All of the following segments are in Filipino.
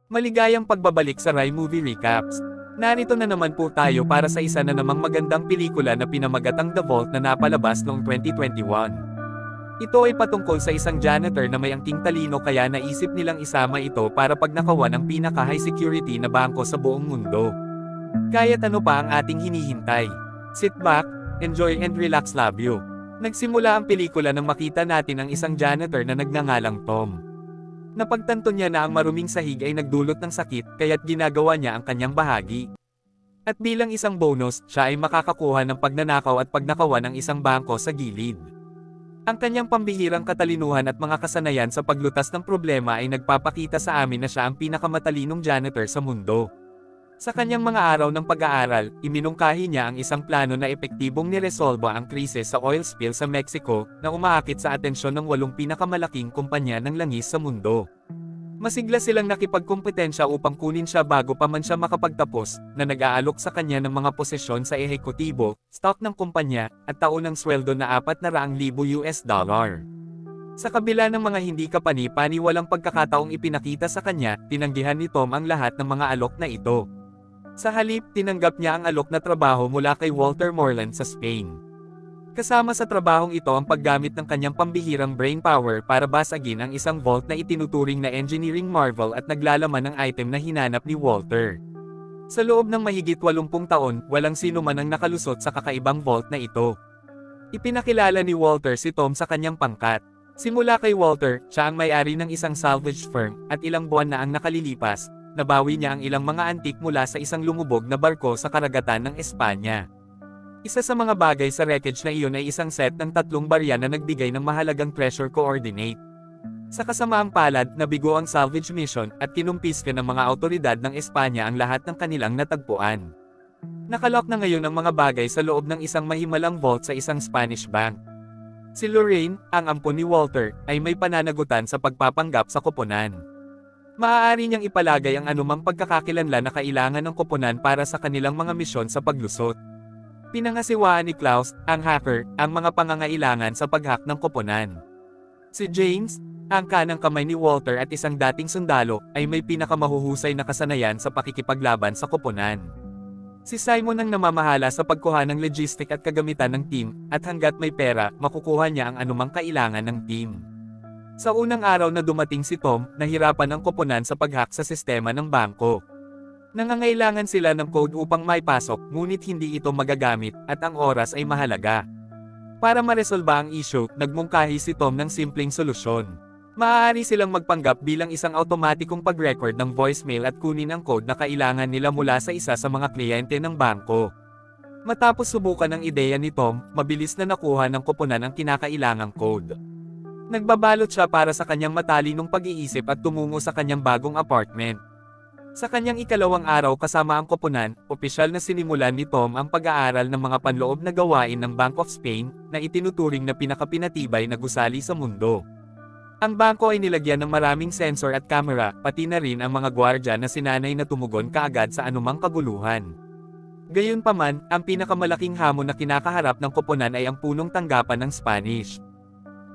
Maligayang pagbabalik sa Rai Movie Recaps. Narito na naman po tayo para sa isa na namang magandang pelikula na pinamagatang The Vault na napalabas noong 2021. Ito ay patungkol sa isang janitor na may angking talino kaya naisip nilang isama ito para pagnakawan ang pinaka-high security na bangko sa buong mundo. Kaya't ano pa ang ating hinihintay? Sit back, enjoy and relax, love you. Nagsimula ang pelikula nang makita natin ang isang janitor na nagngangalang Tom. Napagtanto niya na ang maruming sahig ay nagdulot ng sakit kaya't ginagawa niya ang kanyang bahagi. At bilang isang bonus, siya ay makakakuha ng pagnanakaw at pagnakawan ng isang bangko sa gilid. Ang kanyang pambihirang katalinuhan at mga kasanayan sa paglutas ng problema ay nagpapakita sa amin na siya ang pinakamatalinong janitor sa mundo. Sa kanyang mga araw ng pag-aaral, iminungkahi niya ang isang plano na epektibong niresolba ang krisis sa oil spill sa Mexico, na umaakit sa atensyon ng 8 pinakamalaking kumpanya ng langis sa mundo. Masigla silang nakipagkumpetensya upang kunin siya bago pa man siya makapagtapos, na nag-aalok sa kanya ng mga posisyon sa ehekutibo, stock ng kumpanya, at taunang sweldo na $400,000. Sa kabila ng mga hindi kapani-pani walang pagkakataong ipinakita sa kanya, tinanggihan ni Tom ang lahat ng mga alok na ito. Sa halip, tinanggap niya ang alok na trabaho mula kay Walter Moreland sa Spain. Kasama sa trabahong ito ang paggamit ng kanyang pambihirang brain power para basagin ang isang vault na itinuturing na engineering marvel at naglalaman ng item na hinanap ni Walter. Sa loob ng mahigit 80 taon, walang sino man ang nakalusot sa kakaibang vault na ito. Ipinakilala ni Walter si Tom sa kanyang pangkat. Simula kay Walter, siya ang may-ari ng isang salvage firm, at ilang buwan na ang nakalilipas, nabawi niya ang ilang mga antik mula sa isang lumubog na barko sa karagatan ng Espanya. Isa sa mga bagay sa wreckage na iyon ay isang set ng 3 barya na nagbigay ng mahalagang treasure coordinate. Sa kasamaang palad, nabigo ang salvage mission at kinumpiska ng mga awtoridad ng Espanya ang lahat ng kanilang natagpuan. Nakalock na ngayon ang mga bagay sa loob ng isang mahimalang vault sa isang Spanish bank. Si Lorraine, ang ampon ni Walter, ay may pananagutan sa pagpapanggap sa koponan. Maaari niyang ipalagay ang anumang pagkakakilanlan na kailangan ng koponan para sa kanilang mga misyon sa paglusot. Pinangasiwaan ni Klaus, ang hacker, ang mga pangangailangan sa pag-hack ng koponan. Si James, ang kanang kamay ni Walter at isang dating sundalo, ay may pinakamahuhusay na kasanayan sa pakikipaglaban sa koponan. Si Simon ang namamahala sa pagkuha ng logistic at kagamitan ng team, at hanggat may pera, makukuha niya ang anumang kailangan ng team. Sa unang araw na dumating si Tom, nahirapan ang koponan sa pag-hack sa sistema ng bangko. Nangangailangan sila ng code upang maipasok, ngunit hindi ito magagamit, at ang oras ay mahalaga. Para maresolba ang issue, nagmungkahi si Tom ng simpleng solusyon. Maaari silang magpanggap bilang isang automatikong pag-record ng voicemail at kunin ang code na kailangan nila mula sa isa sa mga kliyente ng bangko. Matapos subukan ang ideya ni Tom, mabilis na nakuha ng koponan ang kinakailangang code. Nagbabalot siya para sa kanyang matalinong pag-iisip at tumungo sa kanyang bagong apartment. Sa kanyang ikalawang araw kasama ang koponan, opisyal na sinimulan ni Tom ang pag-aaral ng mga panloob na gawain ng Bank of Spain, na itinuturing na pinakapinatibay na gusali sa mundo. Ang bangko ay nilagyan ng maraming sensor at kamera, pati na rin ang mga gwardya na sinanay na tumugon kaagad sa anumang kaguluhan. Gayunpaman, ang pinakamalaking hamon na kinakaharap ng koponan ay ang punong tanggapan ng Spanish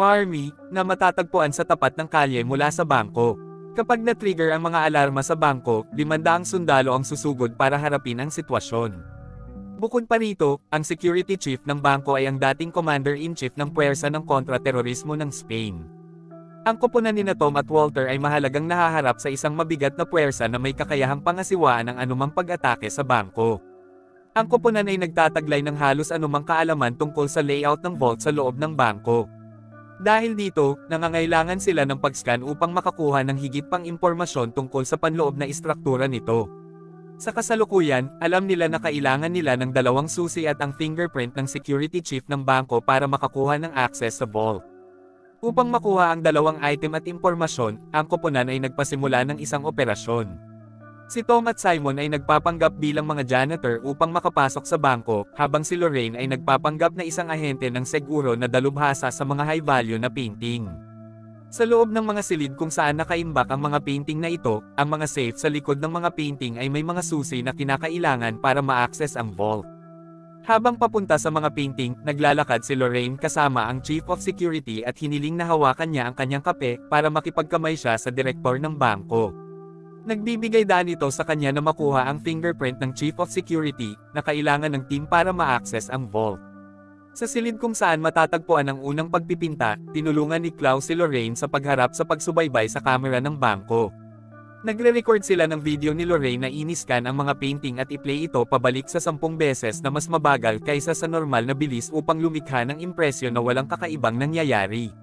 Army, na matatagpuan sa tapat ng kalye mula sa bangko. Kapag na-trigger ang mga alarma sa bangko, 500 sundalo ang susugod para harapin ang sitwasyon. Bukod pa rito, ang security chief ng bangko ay ang dating commander-in-chief ng puwersa ng kontraterorismo ng Spain. Ang koponan ni Tom at Walter ay mahalagang nahaharap sa isang mabigat na puwersa na may kakayahang pangasiwaan ang anumang pag-atake sa bangko. Ang koponan ay nagtataglay ng halos anumang kaalaman tungkol sa layout ng vault sa loob ng bangko. Dahil dito, nangangailangan sila ng pag-scan upang makakuha ng higit pang impormasyon tungkol sa panloob na istruktura nito. Sa kasalukuyan, alam nila na kailangan nila ng 2 susi at ang fingerprint ng security chief ng bangko para makakuha ng access sa vault. Upang makuha ang 2 item at impormasyon, ang koponan ay nagpasimula ng isang operasyon. Si Tom at Simon ay nagpapanggap bilang mga janitor upang makapasok sa bangko, habang si Lorraine ay nagpapanggap na isang ahente ng seguro na dalubhasa sa mga high-value na painting. Sa loob ng mga silid kung saan nakaimbak ang mga painting na ito, ang mga safe sa likod ng mga painting ay may mga susi na kinakailangan para ma-access ang vault. Habang papunta sa mga painting, naglalakad si Lorraine kasama ang Chief of Security at hiniling na hawakan niya ang kanyang kape para makipagkamay siya sa direktor ng bangko. Nagbibigay daan ito sa kanya na makuha ang fingerprint ng Chief of Security, na kailangan ng team para ma-access ang vault. Sa silid kung saan matatagpuan ang unang pagpipinta, tinulungan ni Klaus si Lorraine sa pagharap sa pagsubaybay sa kamera ng bangko. Nagre-record sila ng video ni Lorraine na iniskan ang mga painting at i-play ito pabalik sa 10 beses na mas mabagal kaysa sa normal na bilis upang lumikha ng impresyon na walang kakaibang nangyayari.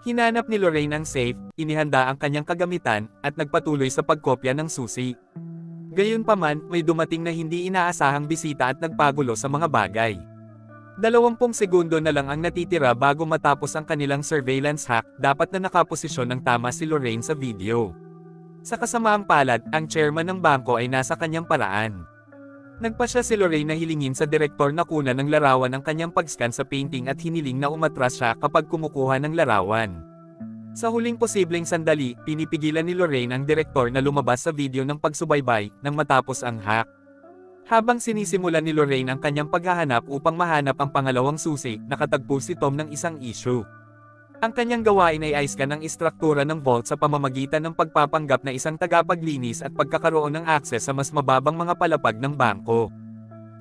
Hinanap ni Lorraine ang safe, inihanda ang kanyang kagamitan, at nagpatuloy sa pagkopya ng susi. Gayunpaman, may dumating na hindi inaasahang bisita at nagpagulo sa mga bagay. 20 segundo na lang ang natitira bago matapos ang kanilang surveillance hack, dapat na nakaposisyon ng tama si Lorraine sa video. Sa kasamaang palad, ang chairman ng bangko ay nasa kanyang paraan. Nagpasya si Lorraine na hilingin sa direktor na kunan ng larawan ang kanyang pag-scan sa painting at hiniling na umatras siya kapag kumukuha ng larawan. Sa huling posibleng sandali, pinipigilan ni Lorraine ang direktor na lumabas sa video ng pagsubaybay, nang matapos ang hack. Habang sinisimulan ni Lorraine ang kanyang paghahanap upang mahanap ang pangalawang susi, nakatagpo si Tom ng isang issue. Ang kanyang gawain ay i-scan ang istruktura ng vault sa pamamagitan ng pagpapanggap na isang tagapaglinis at pagkakaroon ng akses sa mas mababang mga palapag ng bangko.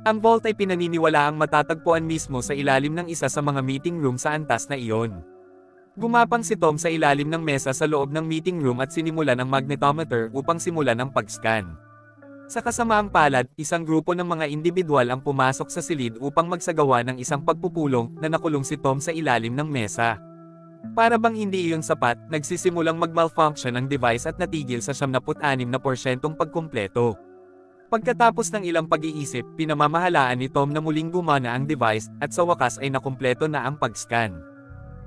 Ang vault ay pinaniniwalaang matatagpuan mismo sa ilalim ng isa sa mga meeting room sa antas na iyon. Gumapang si Tom sa ilalim ng mesa sa loob ng meeting room at sinimulan ang magnetometer upang simulan ang pag-scan. Sa kasamaang palad, isang grupo ng mga individual ang pumasok sa silid upang magsagawa ng isang pagpupulong na nakulong si Tom sa ilalim ng mesa. Para bang hindi iyon sapat, nagsisimulang mag-malfunction ang device at natigil sa 76% pagkumpleto. Pagkatapos ng ilang pag-iisip, pinamamahalaan ni Tom na muling gumana ang device, at sa wakas ay nakumpleto na ang pag-scan.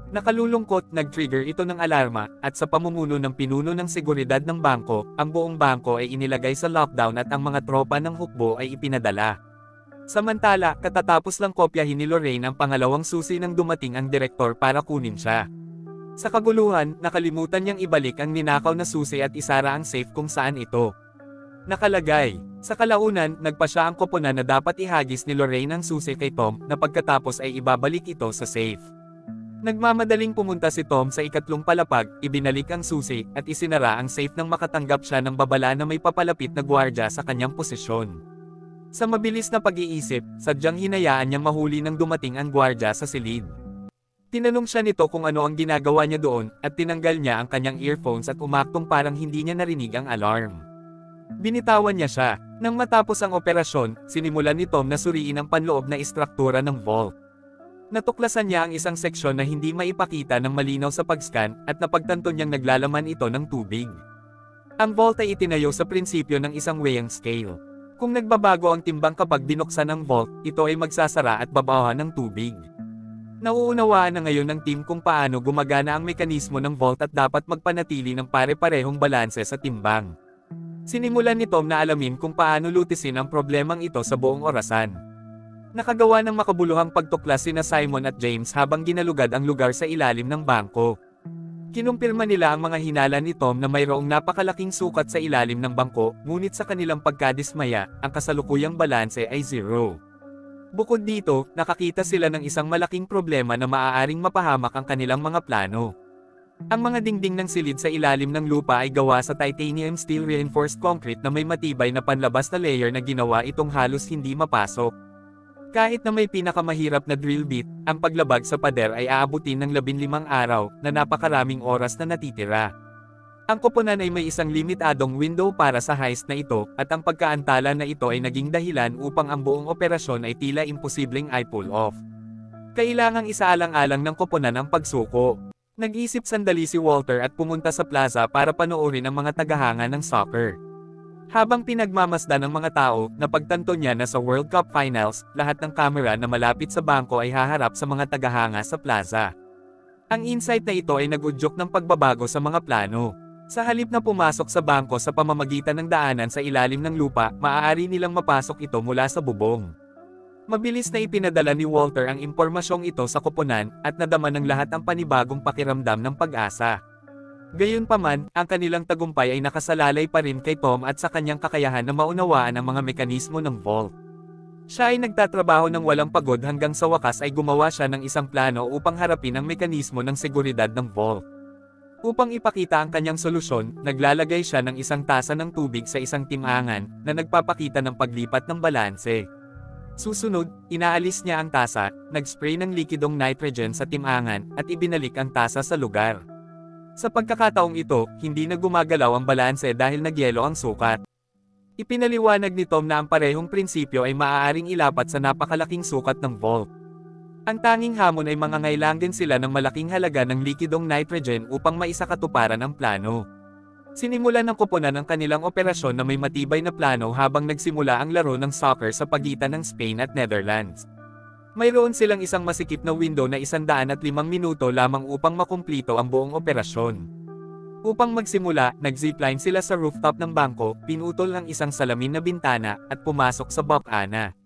Nakalulungkot, nag-trigger ito ng alarma, at sa pamumuno ng pinuno ng seguridad ng bangko, ang buong bangko ay inilagay sa lockdown at ang mga tropa ng hukbo ay ipinadala. Samantala, katatapos lang kopyahin ni Lorraine ang pangalawang susi nang dumating ang direktor para kunin siya. Sa kaguluhan, nakalimutan niyang ibalik ang ninakaw na susi at isara ang safe kung saan ito nakalagay. Sa kalaunan, nagpasya ang koponan na dapat ihagis ni Lorraine ang susi kay Tom, na pagkatapos ay ibabalik ito sa safe. Nagmamadaling pumunta si Tom sa ikatlong palapag, ibinalik ang susi, at isinara ang safe nang makatanggap siya ng babala na may papalapit na gwardya sa kanyang posisyon. Sa mabilis na pag-iisip, sadyang hinayaan niyang mahuli nang dumating ang gwardya sa silid. Tinanong siya nito kung ano ang ginagawa niya doon, at tinanggal niya ang kanyang earphones at umaktong parang hindi niya narinig ang alarm. Binitawan niya siya. Nang matapos ang operasyon, sinimulan ni Tom na suriin ang panloob na istruktura ng vault. Natuklasan niya ang isang seksyon na hindi maipakita ng malinaw sa pag-scan, at napagtanto niyang naglalaman ito ng tubig. Ang vault ay itinayo sa prinsipyo ng isang weighing scale. Kung nagbabago ang timbang kapag binuksan ang vault, ito ay magsasara at babawahan ng tubig. Nauunawaan na ngayon ng team kung paano gumagana ang mekanismo ng vault at dapat magpanatili ng pare-parehong balanse sa timbang. Sinimulan ni Tom na alamin kung paano lutisin ang problemang ito sa buong orasan. Nakagawa ng makabuluhang pagtuklas sina Simon at James habang ginalugad ang lugar sa ilalim ng bangko. Kinumpirma nila ang mga hinala ni Tom na mayroong napakalaking sukat sa ilalim ng bangko, ngunit sa kanilang pagkadismaya, ang kasalukuyang balanse ay 0. Bukod dito, nakakita sila ng isang malaking problema na maaaring mapahamak ang kanilang mga plano. Ang mga dingding ng silid sa ilalim ng lupa ay gawa sa titanium steel reinforced concrete na may matibay na panlabas na layer na ginawa itong halos hindi mapasok. Kahit na may pinakamahirap na drill bit, ang paglabag sa pader ay aabutin ng 15 araw, na napakaraming oras na natitira. Ang koponan ay may isang limitadong window para sa heist na ito, at ang pagkaantala na ito ay naging dahilan upang ang buong operasyon ay tila imposibleng i-pull off. Kailangang isaalang-alang ng koponan ang pagsuko. Nag-isip sandali si Walter at pumunta sa plaza para panoorin ang mga tagahanga ng soccer. Habang pinagmamasdan ng mga tao, napagtanto niya na sa World Cup Finals, lahat ng kamera na malapit sa bangko ay haharap sa mga tagahanga sa plaza. Ang insight na ito ay nag-udyok ng pagbabago sa mga plano. Sa halip na pumasok sa bangko sa pamamagitan ng daanan sa ilalim ng lupa, maaari nilang mapasok ito mula sa bubong. Mabilis na ipinadala ni Walter ang impormasyong ito sa koponan, at nadama ng lahat ang panibagong pakiramdam ng pag-asa. Gayunpaman, ang kanilang tagumpay ay nakasalalay pa rin kay Tom at sa kanyang kakayahan na maunawaan ang mga mekanismo ng vault. Siya ay nagtatrabaho ng walang pagod hanggang sa wakas ay gumawa siya ng isang plano upang harapin ang mekanismo ng seguridad ng vault. Upang ipakita ang kanyang solusyon, naglalagay siya ng isang tasa ng tubig sa isang timangan na nagpapakita ng paglipat ng balanse. Susunod, inaalis niya ang tasa, nag-spray ng likidong nitrogen sa timangan, at ibinalik ang tasa sa lugar. Sa pagkakataong ito, hindi na gumagalaw ang balanse dahil nagyelo ang sukat. Ipinaliwanag ni Tom na ang parehong prinsipyo ay maaaring ilapat sa napakalaking sukat ng volt. Ang tanging hamon ay mangangailangan din sila ng malaking halaga ng likidong nitrogen upang maisakatuparan ang plano. Sinimulan ng koponan ang kanilang operasyon na may matibay na plano habang nagsimula ang laro ng soccer sa pagitan ng Spain at Netherlands. Mayroon silang isang masikip na window na 105 minuto lamang upang makumplito ang buong operasyon. Upang magsimula, nag-zipline sila sa rooftop ng bangko, pinutol ang isang salamin na bintana, at pumasok sa bokana.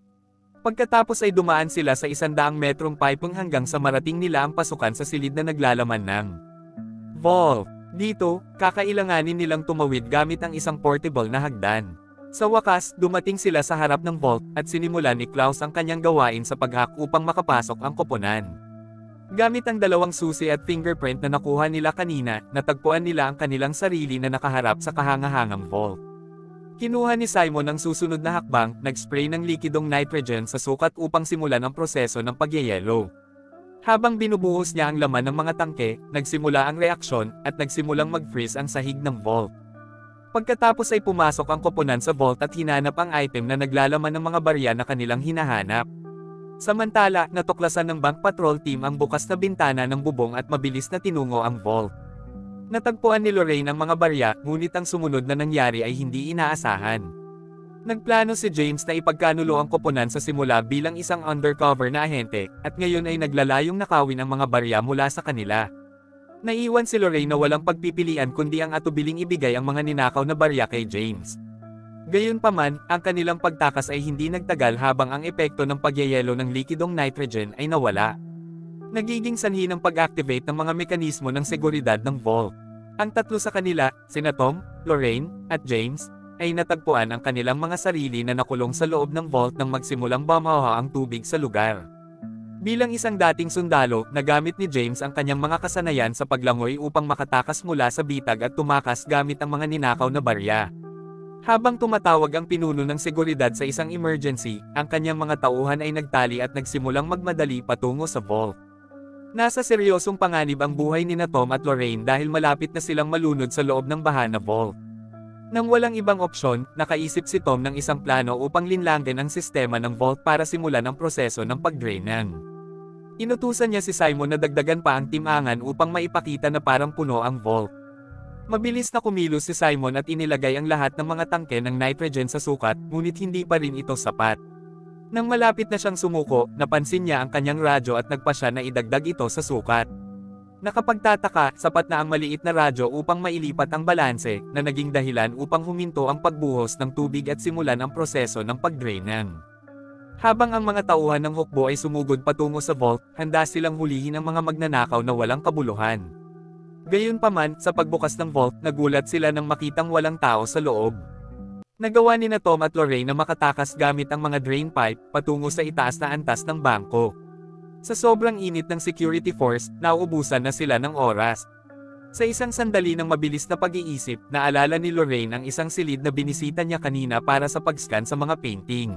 Pagkatapos ay dumaan sila sa 100 metrong piping hanggang sa marating nila ang pasukan sa silid na naglalaman ng vault. Dito, kakailanganin nilang tumawid gamit ang isang portable na hagdan. Sa wakas, dumating sila sa harap ng vault, at sinimulan ni Klaus ang kanyang gawain sa pag-hack upang makapasok ang koponan. Gamit ang dalawang susi at fingerprint na nakuha nila kanina, natagpuan nila ang kanilang sarili na nakaharap sa kahangahangang vault. Kinuha ni Simon ang susunod na hakbang, nag-spray ng likidong nitrogen sa sukat upang simulan ang proseso ng pagyeyelo. Habang binubuhos niya ang laman ng mga tangke, nagsimula ang reaksyon, at nagsimulang mag-freeze ang sahig ng vault. Pagkatapos ay pumasok ang koponan sa vault at hinanap ang item na naglalaman ng mga barya na kanilang hinahanap. Samantala, natuklasan ng Bank Patrol Team ang bukas na bintana ng bubong at mabilis na tinungo ang vault. Natagpuan ni Lorraine ang mga barya, ngunit ang sumunod na nangyari ay hindi inaasahan. Nagplano si James na ipagkanulo ang koponan sa simula bilang isang undercover na ahente, at ngayon ay naglalayong nakawin ang mga barya mula sa kanila. Naiwan si Lorraine na walang pagpipilian kundi ang atubiling ibigay ang mga ninakaw na barya kay James. Gayunpaman, ang kanilang pagtakas ay hindi nagtagal habang ang epekto ng pagyeyelo ng likidong nitrogen ay nawala. Nagiging sanhi ng pag-activate ng mga mekanismo ng seguridad ng vault. Ang tatlo sa kanila, sina Tom, Lorraine, at James, ay natagpuan ang kanilang mga sarili na nakulong sa loob ng vault nang magsimulang bumaha ang tubig sa lugar. Bilang isang dating sundalo, nagamit ni James ang kanyang mga kasanayan sa paglangoy upang makatakas mula sa bitag at tumakas gamit ang mga ninakaw na barya. Habang tumatawag ang pinuno ng seguridad sa isang emergency, ang kanyang mga tauhan ay nagtali at nagsimulang magmadali patungo sa vault. Nasa seryosong panganib ang buhay ni Tom at Lorraine dahil malapit na silang malunod sa loob ng baha na vault. Nang walang ibang opsyon, nakaisip si Tom ng isang plano upang linlangin ang sistema ng vault para simulan ang proseso ng pag-drainan. Inutusan niya si Simon na dagdagan pa ang timangan upang maipakita na parang puno ang vault. Mabilis na kumilos si Simon at inilagay ang lahat ng mga tangke ng nitrogen sa sukat, ngunit hindi pa rin ito sapat. Nang malapit na siyang sumuko, napansin niya ang kanyang radyo at nagpa siya na idagdag ito sa sukat. Nakapagtataka, sapat na ang maliit na radyo upang mailipat ang balanse, na naging dahilan upang huminto ang pagbuhos ng tubig at simulan ang proseso ng pagdrainan. Habang ang mga tauhan ng hukbo ay sumugod patungo sa vault, handa silang hulihin ang mga magnanakaw na walang kabuluhan. Gayunpaman, sa pagbukas ng vault, nagulat sila nang makitang walang tao sa loob. Nagawa ni Tom at Lorraine na makatakas gamit ang mga drain pipe, patungo sa itaas na antas ng bangko. Sa sobrang init ng security force, nauubusan na sila ng oras. Sa isang sandali ng mabilis na pag-iisip, naalala ni Lorraine ang isang silid na binisita niya kanina para sa pag-scan sa mga painting.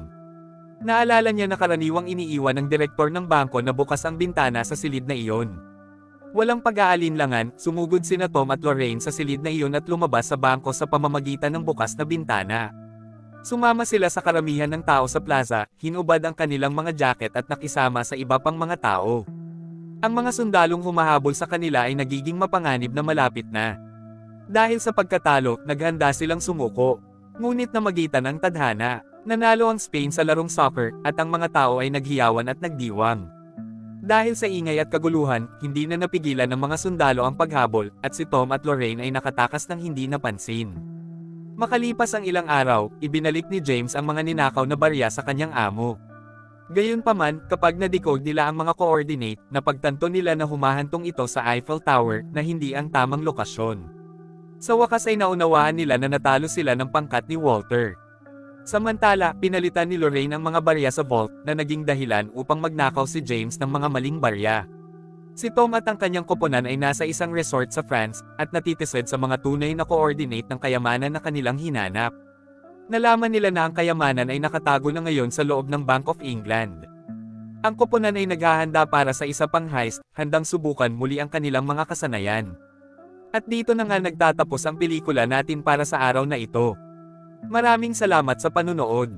Naalala niya na karaniwang iniiwan ng direktor ng bangko na bukas ang bintana sa silid na iyon. Walang pag-aalinlangan, sumugod sina Tom at Lorraine sa silid na iyon at lumabas sa bangko sa pamamagitan ng bukas na bintana. Sumama sila sa karamihan ng tao sa plaza, hinubad ang kanilang mga jacket at nakisama sa iba pang mga tao. Ang mga sundalong humahabol sa kanila ay nagiging mapanganib na malapit na. Dahil sa pagkatalo, naghanda silang sumuko. Ngunit namagitan ang tadhana, nanalo ang Spain sa larong soccer, at ang mga tao ay naghiyawan at nagdiwang. Dahil sa ingay at kaguluhan, hindi na napigilan ng mga sundalo ang paghabol, at si Tom at Lorraine ay nakatakas ng hindi napansin. Makalipas ang ilang araw, ibinalik ni James ang mga ninakaw na barya sa kanyang amo. Gayunpaman, kapag na-decode nila ang mga coordinate, napagtanto nila na humahantong ito sa Eiffel Tower, na hindi ang tamang lokasyon. Sa wakas ay naunawaan nila na natalo sila ng pangkat ni Walter. Samantala, pinalitan ni Lorraine ang mga barya sa vault, na naging dahilan upang magnakaw si James ng mga maling barya. Si Tom at ang kanyang koponan ay nasa isang resort sa France, at natitisod sa mga tunay na coordinate ng kayamanan na kanilang hinanap. Nalaman nila na ang kayamanan ay nakatago na ngayon sa loob ng Bank of England. Ang koponan ay naghahanda para sa isa pang heist, handang subukan muli ang kanilang mga kasanayan. At dito na nga nagtatapos ang pelikula natin para sa araw na ito. Maraming salamat sa panunood.